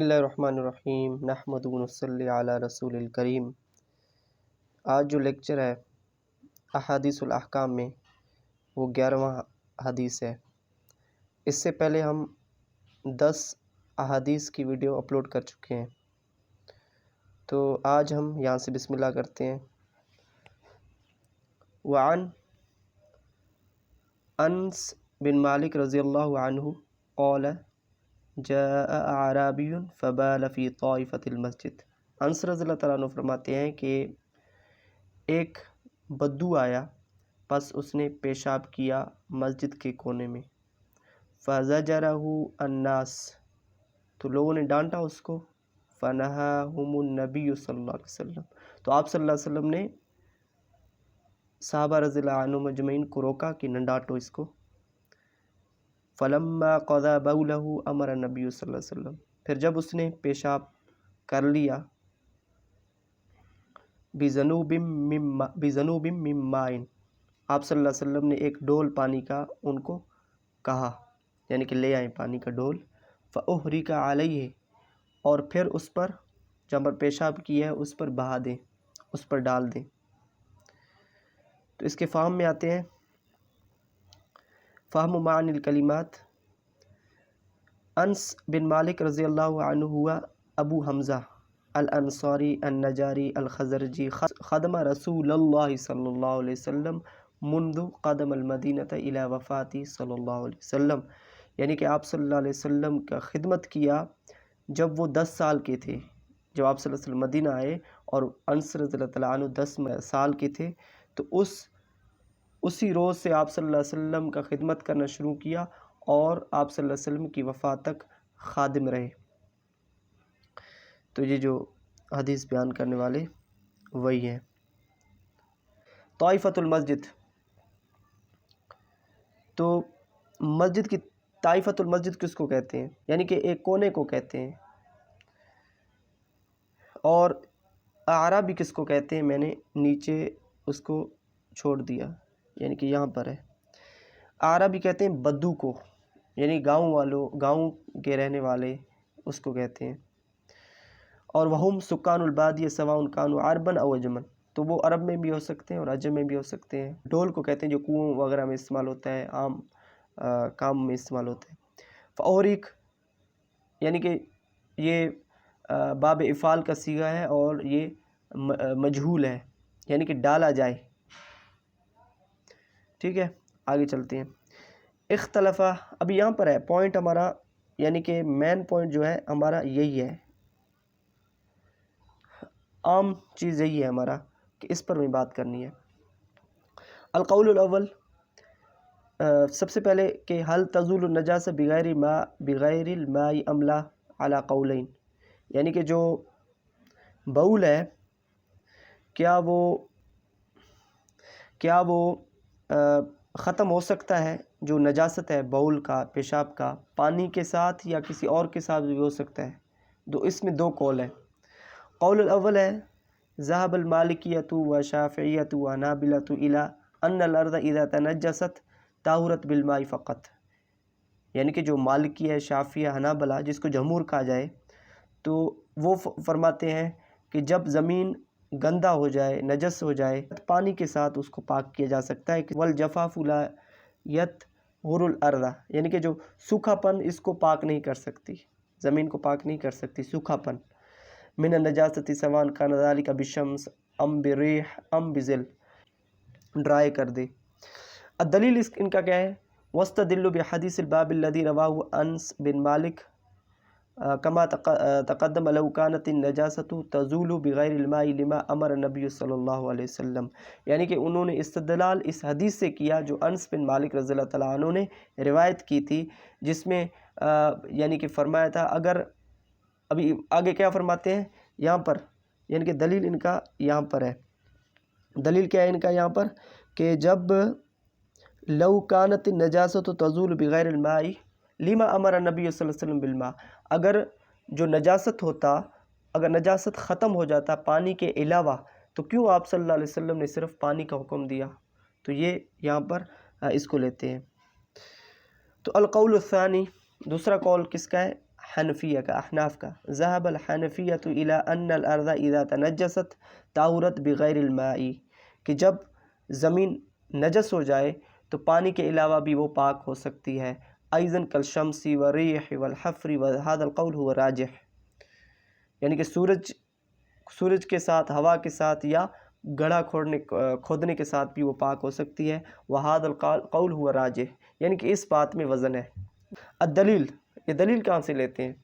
بسم اللہ الرحمن الرحیم نحمد و نصلی علی رسول الکریم۔ آج جو لیکچر ہے احادیث الاحکام میں وہ 11واں حدیث ہے۔ اس سے پہلے ہم 10 احادیث کی ویڈیو اپلوڈ کر چکے ہیں، تو آج ہم یہاں سے بسم اللہ کرتے ہیں۔ وعن انس بن مالک رضی اللہ عنہ قال جاء اعرابی فبال فی طائفۃ المسجد۔ انس رضی اللہ تعالیٰ عنہ فرماتے ہیں کہ ایک بدو آیا، پس اس نے پیشاب کیا مسجد کے کونے میں۔ فزجرہ الناس، تو لوگوں نے ڈانٹا اس کو۔ فنہاہم النبی صلی اللہ علیہ وسلم، تو آپ صلی اللہ علیہ وسلم نے صحابہ رضی اللہ عنہم اجمعین کو روکا کہ نہ ڈانٹو اس کو۔ فلما قضى بوله امر النبی صلی اللہ علیہ وسلم، پھر جب اس نے پیشاب کر لیا بذنوب من ماء، آپ صلی اللہ علیہ وسلم نے ایک ڈول پانی کا ان کو کہا، یعنی کہ لے آئیں پانی کا ڈول۔ فأحرق علیہ، اور پھر اس پر جب پر پیشاب کیا ہے اس پر بہا دیں، اس پر ڈال دیں۔ تو اس کے فہم میں آتے ہیں، فہم معانی الکلمات۔ انس بن مالک رضی اللہ عنہ ہوا ابو حمزہ الانصاری النجاری الخزرجی، خدم رسول اللہ صلی اللہ علیہ وسلم منذ قدم المدینہ الی وفاتی صلی اللہ علیہ وسلم، یعنی کہ آپ صلی اللہ علیہ وسلم کا خدمت کیا جب وہ 10 سال کے تھے۔ جب آپ صلی اللہ علیہ وسلم مدینہ آئے اور انس رضی اللہ تعالیٰ عنہ 10 سال کے تھے، تو اسی روز سے آپ صلی اللہ علیہ وسلم کا خدمت کرنا شروع کیا اور آپ صلی اللہ علیہ وسلم کی وفات تک خادم رہے۔ تو یہ جو حدیث بیان کرنے والے وہی ہیں۔ طائفۃ المسجد، تو مسجد کی طائفۃ المسجد کس کو کہتے ہیں؟ یعنی کہ ایک کونے کو کہتے ہیں۔ اور اعرابی کس کو کہتے ہیں؟ میں نے نیچے اس کو چھوڑ دیا، یعنی کہ یہاں پر ہے۔ اعرابی کہتے ہیں بدو کو، یعنی گاؤں کے رہنے والے اس کو کہتے ہیں۔ اور وہم سکان البادیہ سواء کانوا عربا او عجما، تو وہ عرب میں بھی ہو سکتے ہیں اور عجم میں بھی ہو سکتے ہیں۔ ڈول کو کہتے ہیں جو کنویں وغیرہ میں استعمال ہوتا ہے، عام کام میں استعمال ہوتا ہے۔ فاورق، یعنی کہ یہ باب افعال کا صیغہ ہے اور یہ مجہول ہے، یعنی کہ ڈالا جائے۔ ٹھیک ہے، آگے چلتے ہیں۔ اختلفہ، ابھی یہاں پر ہے پوائنٹ ہمارا، یعنی کہ مین پوائنٹ جو ہے ہمارا یہی ہے، عام چیز یہی ہے ہمارا کہ اس پر میں بات کرنی ہے۔ القول الاول، سب سے پہلے کہ حل تزول النجاسہ بغیر الماء ام لا، علی قولین، یعنی کہ جو بول ہے کیا وہ ختم ہو سکتا ہے، جو نجاست ہے بول کا، پیشاب کا، پانی کے ساتھ یا کسی اور کے ساتھ بھی ہو سکتا ہے۔ اس میں 2 قول ہیں۔ قول الاول ہے ذهب المالکیۃ و شافعیۃ و حنابلۃ الی ان الارض اذا تنجست طہرت بالماء فقط، یعنی کہ جو مالکی ہے، شافعی ہے، حنابلہ، جس کو جمہور کہا جائے، تو وہ فرماتے ہیں کہ جب زمین گندا ہو جائے، نجس ہو جائے، پانی کے ساتھ اس کو پاک کیا جا سکتا ہے۔ والجفاف لا یطہر الارض، یعنی کہ جو سوکھا پن اس کو پاک نہیں کر سکتی، زمین کو پاک نہیں کر سکتی سوکھا پن۔ من النجاست سواء کان ذلك بالشمس ام بالریح ام بذل، ڈرائی کر دے۔ الدلیل ان کا کیا ہے؟ واستدل بحدیث الباب الذي رواه انس بن مالک کما تقدم لو كانت النجاست تزول بغیر الماء لما امر النبی صلی اللہ علیہ وسلم، یعنی کہ انہوں نے استدلال اس حدیث سے کیا جو انس بن مالک رضی اللہ تعالیٰ عنہ نے روایت کی تھی، جس میں یعنی کہ فرمایا تھا اگر، ابھی آگے کیا فرماتے ہیں یہاں پر، یعنی کہ دلیل ان کا یہاں پر ہے۔ دلیل کیا ہے ان کا یہاں پر کہ جب لو کانت النجاست تزول بغیر الماء لما امر النبی صلی اللہ علیہ وسلم بالماء، اگر جو نجاست ہوتا، اگر نجاست ختم ہو جاتا پانی کے علاوہ، تو کیوں آپ صلی اللہ علیہ وسلم نے صرف پانی کا حکم دیا؟ تو یہ یہاں پر اس کو لیتے ہیں۔ تو القول الثانی، دوسرا قول کس کا ہے؟ حنفیہ کا، احناف کا، ذهب الحنفیۃ الی ان الارض اذا تنجست طہرت بغیر الماء، کہ جب زمین نجس ہو جائے تو پانی کے علاوہ بھی وہ پاک ہو سکتی ہے. ایضاً کالشمس والریح والحفر وهذا القول هو راجح، یعنی کہ سورج کے ساتھ، ہوا کے ساتھ، یا گڑھا کھودنے کے ساتھ بھی وہ پاک ہو سکتی ہے. وهذا القول هو راجح، یعنی کہ اس بات میں وزن ہے. الدلیل، یہ دلیل کہاں سے لیتے ہیں؟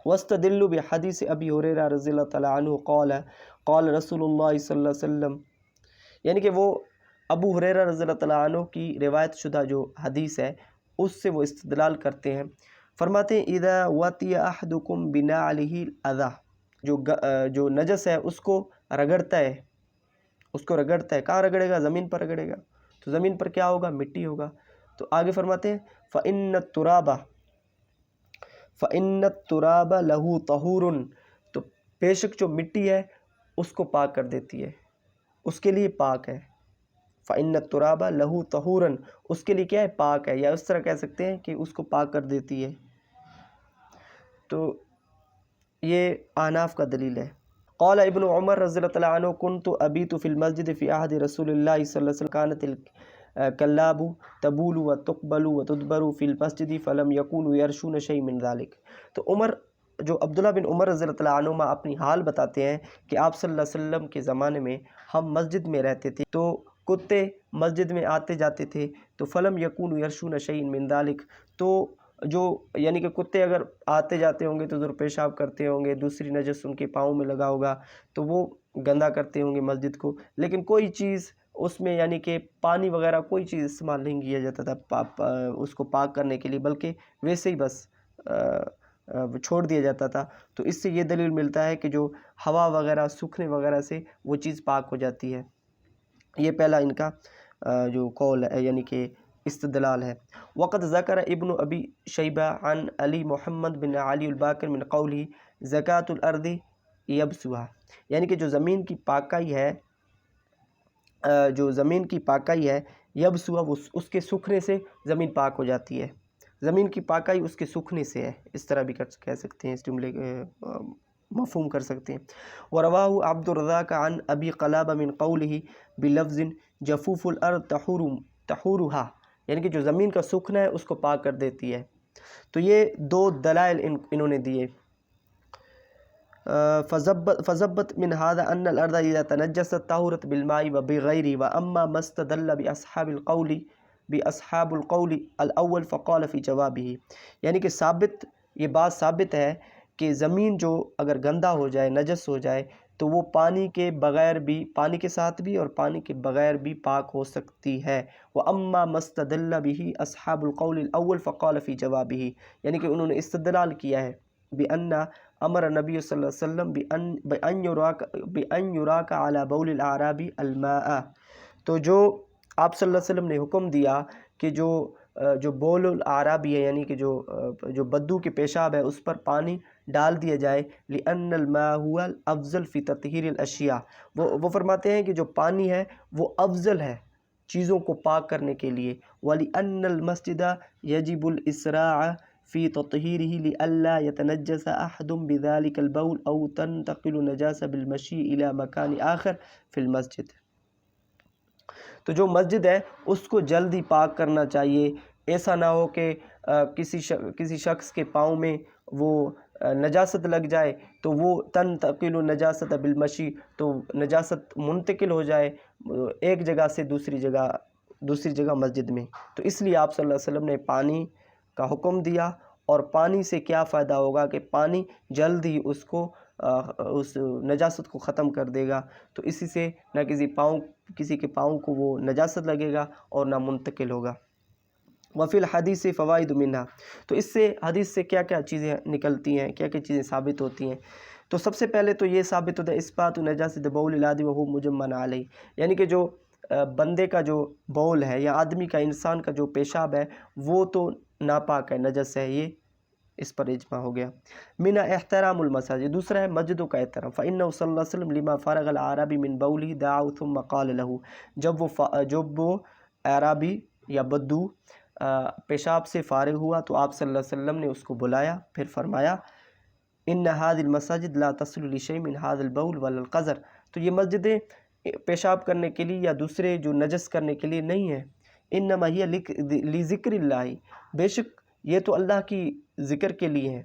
واستدلوا بحدیث ابی ہریرہ رضی اللہ تعالی عنہ قال قال رسول اللہ صلی اللہ علیہ وسلم، یعنی کہ وہ ابو ہریرہ رضی اللہ تعالی عنہ کی روایت شدہ جو حدیث ہے اس سے وہ استدلال کرتے ہیں. فرماتے ہیں اذا وطی احدکم بنعلہ الاذى، جو نجس ہے اس کو رگڑتا ہے، کہاں رگڑے گا؟ زمین پر رگڑے گا. تو زمین پر کیا ہوگا؟ مٹی ہوگا. تو آگے فرماتے ہیں فَإِنَّ التُّرَابَ لَهُ طَهُورٌ، تو بے شک جو مٹی ہے اس کو پاک کر دیتی ہے، اس کے لیے پاک ہے. فَإِنَّ التُّرَابَ لَهُ طَهُورٌ، اس کے لیے کیا ہے؟ پاک ہے، یا اس طرح کہہ سکتے ہیں کہ اس کو پاک کر دیتی ہے. تو یہ احناف کا دلیل ہے. قال ابن عمر رضی اللہ تعالی عنہ كنت ابیت فی المسجد فی عہد رسول اللہ صلی اللہ علیہ وسلم كانت الكلاب تبول وتقبل وتدبر فی المسجد فلم يكونوا يرشون شيء من ذلك. تو جو عبداللہ بن عمر رضی اللہ تعالی عنہما اپنی حال بتاتے ہیں کہ آپ صلی اللہ علیہ وسلم کے زمانے میں ہم مسجد میں رہتے تھے تو کتے مسجد میں آتے جاتے تھے. تو فلم يكونوا يرشون شيء من ذلك، تو جو یعنی کہ کتے اگر آتے جاتے ہوں گے تو ضرور پیشاب کرتے ہوں گے، دوسری نجس ان کے پاؤں میں لگا ہوگا تو وہ گندا کرتے ہوں گے مسجد کو، لیکن کوئی چیز اس میں یعنی کہ پانی وغیرہ کوئی چیز استعمال نہیں کیا جاتا تھا اس کو پاک کرنے کے لیے، بلکہ ویسے ہی بس چھوڑ دیا جاتا تھا. تو اس سے یہ دلیل ملتا ہے کہ جو ہوا وغیرہ سوکھنے وغیرہ سے وہ چیز پاک ہو جاتی ہے. یہ پہلا ان کا جو قول ہے یعنی کہ استدلال ہے. وقد ذکر ابن ابی شیبہ عن علی محمد بن علی الباقر من قولہ زکاۃ الارض یبسها، یعنی کہ جو زمین کی پاکائی ہے یبسها، اس کے سوکھنے سے زمین پاک ہو جاتی ہے. زمین کی پاکائی اس کے سوکھنے سے ہے، اس طرح بھی کہہ سکتے ہیں، اس جملے مفہوم کر سکتے ہیں. ورواه عبد الرزاق عن ابی قلابہ من قولہ بلفظ جفوف الارض تحورها، یعنی کہ جو زمین کا سوکھنا ہے اس کو پاک کر دیتی ہے. تو یہ دو دلائل انہوں نے دیے. فضبت من هذا ان الارض اذا تنجست طهرت بالماء وبغيره، واما ما استدل باصحاب القول الاول فقال في جوابه، یعنی کہ یہ بات ثابت ہے کہ زمین جو اگر گندا ہو جائے، نجس ہو جائے تو وہ پانی کے ساتھ بھی اور پانی کے بغیر بھی پاک ہو سکتی ہے. وَأَمَّا مَسْتَدَلَّ بِهِ أَصْحَابُ الْقَوْلِ الْأَوَّلِ فَقَالَ فِي جَوَابِهِ، یعنی کہ انہوں نے استدلال کیا ہے بِأَنَّ أَمَرَ النَّبِيُّ صلی اللہ علیہ وسلم بِأَنْ يُرَاكَ عَلَى بَوْلِ الْأَعْرَابِ الْمَاءَ، تو جو آپ صلی اللہ علیہ وسلم نے حکم دیا کہ جو بول الاعرابی ہے یعنی کہ جو بدو کے پیشاب ہے اس پر پانی ڈال دیا جائے. لِأَنَّ الْمَاءَ هُوَ الْأَفْضَلُ فِي تَطْهِيرِ الْأَشْيَاءِ، وہ فرماتے ہیں کہ جو پانی ہے وہ افضل ہے چیزوں کو پاک کرنے کے لیے. وَلِأَنَّ الْمَسْجِدَ يَجِبُ الْإِسْرَاعَ فِي تَطْهِيرِهِ لِأَلَّا يَتَنَجَّسَ أَحَدٌ بِذَلِكَ الْبَوْلِ أَوْ تَنْتَقِلُ النَّجَاسَةُ بِالْمَشِيِ إِلَى مَكَانِ آخَرٍ فِي الْمَسْجِدِ. تو جو مسجد ہے اس کو جلدی پاک کرنا چاہیے، ایسا نہ ہو کہ کسی شخص کے پاؤں میں وہ نجاست لگ جائے تو وہ تنتقل النجاست بالمشی، تو نجاست منتقل ہو جائے ایک جگہ سے دوسری جگہ مسجد میں. تو اس لیے آپ صلی اللہ علیہ وسلم نے پانی کا حکم دیا. اور پانی سے کیا فائدہ ہوگا کہ پانی جلد ہی اس نجاست کو ختم کر دے گا. تو اسی سے نہ کسی کے پاؤں کو وہ نجاست لگے گا اور نہ منتقل ہوگا. وفی الحدیث فوائد منہا، تو اس سے حدیث سے کیا کیا چیزیں نکلتی ہیں، کیا کیا چیزیں ثابت ہوتی ہیں. تو سب سے پہلے تو یہ ثابت ہوتا ہے اثبات نجاست بول الادی وہو مجمع علیہ، یعنی کہ جو بندے کا جو بول ہے یا آدمی کا، انسان کا جو پیشاب ہے وہ تو ناپاک ہے، نجس ہے، یہ اس پر اجماع ہو گیا. من احترام المساجد، دوسرا ہے مسجدوں کا احترام. فإنه صلی اللہ علیہ وسلم لما فارغ العربی من بوله دعا ثم قال له، جب وہ عرابی یا بدو پیشاب سے فارغ ہوا تو آپ صلی اللہ علیہ وسلم نے اس کو بلایا، پھر فرمایا ان هذه المساجد لا تصل لشيء من هذا البول ولا القذر، تو یہ مسجدیں پیشاب کرنے کے لیے یا دوسرے جو نجس کرنے کے لیے نہیں ہیں، انما ہی لذکر اللہ، بے شک یہ تو اللہ کی ذکر کے لیے ہیں،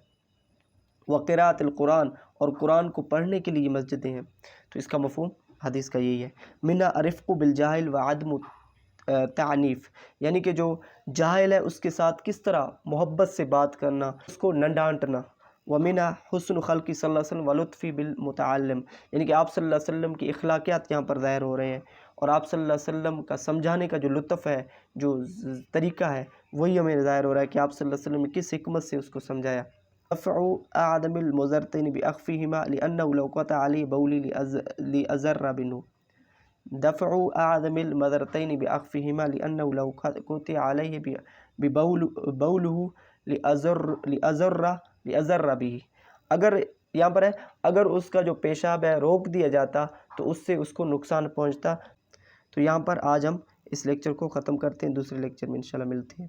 وقراءۃ القرآن، اور قرآن کو پڑھنے کے لیے یہ مسجدیں ہیں۔ تو اس کا مفہوم حدیث کا یہی ہے، منہا الرفق بالجاہل وعدم تعنیف، یعنی کہ جو جاہل ہے اس کے ساتھ کس طرح محبت سے بات کرنا، اس کو نہ ڈانٹنا، ومنہا حسن خلقی صلی اللہ علیہ وسلم ولطفی بالمتعلم، یعنی کہ آپ صلی اللہ علیہ وسلم کی اخلاقیات یہاں پر ظاہر ہو رہے ہیں، اور آپ صلی اللہ علیہ وسلم کا سمجھانے کا جو لطف ہے، جو طریقہ ہے، وہی ہمیں ظاہر ہو رہا ہے کہ آپ صلی اللہ علیہ وسلم نے کس حکمت سے اس کو سمجھایا۔ دفع اعدم المضرتین باخفہما لانہ لو قطع علی بولی لأضر منہ، دفع اعدم المضرتین باخفہما لانہ لو قطع علیہ بولہ لأضر بہ، اگر یہاں پر ہے اگر اس کا جو پیشاب ہے روک دیا جاتا تو اس سے اس کو نقصان پہنچتا۔ تو یہاں پر آج ہم اس لیکچر کو ختم کرتے ہیں، دوسرے لیکچر میں انشاءاللہ ملتے ہیں۔